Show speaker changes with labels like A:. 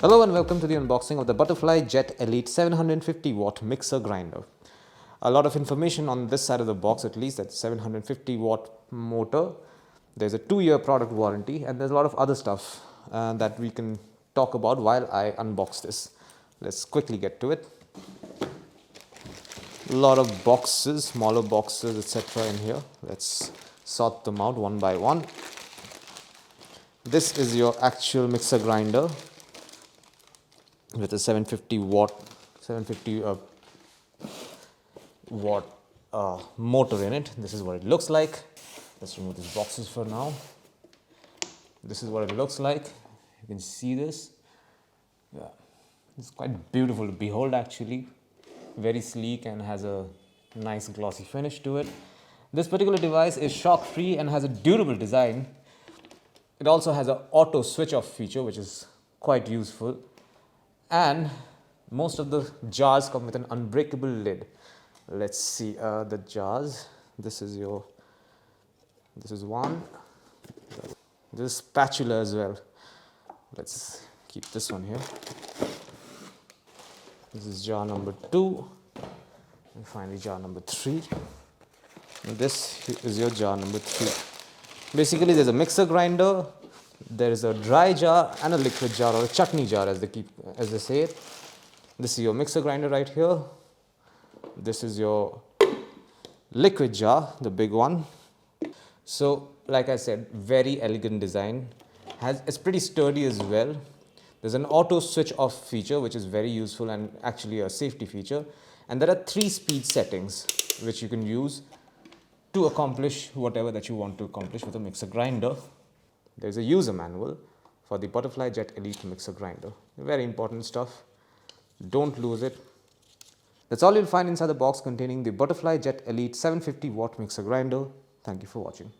A: Hello and welcome to the unboxing of the Butterfly Jet Elite 750 watt mixer grinder. A lot of information on this side of the box, at least. That's 750 watt motor. There's a 2-year product warranty, and there's a lot of other stuff that we can talk about while I unbox this. Let's quickly get to it. A lot of boxes, smaller boxes, etc. in here. Let's sort them out one by one. This is your actual mixer grinder with a 750 watt motor in it. This is what it looks like. Let's remove these boxes for now. This is what it looks like. You can see this. Yeah, it's quite beautiful to behold actually. Very sleek and has a nice glossy finish to it. This particular device is shock free and has a durable design. It also has an auto switch off feature, which is quite useful. And most of the jars come with an unbreakable lid. Let's see the jars. This is one. This is spatula as well. Let's keep this one here. This is jar number 2. And finally jar number 3. And this is your jar number 3. Basically there's a mixer grinder, there is a dry jar and a liquid jar, or a chutney jar as they say it. This is your mixer grinder right here. This is your liquid jar, the big one. So like I said, very elegant design. It's pretty sturdy as well. There's an auto switch off feature, which is very useful and actually a safety feature. And there are 3 speed settings which you can use to accomplish whatever that you want to accomplish with a mixer grinder. There's a user manual for the Butterfly Jet Elite mixer grinder. Very important stuff. Don't lose it. That's all you'll find inside the box containing the Butterfly Jet Elite 750 watt mixer grinder. Thank you for watching.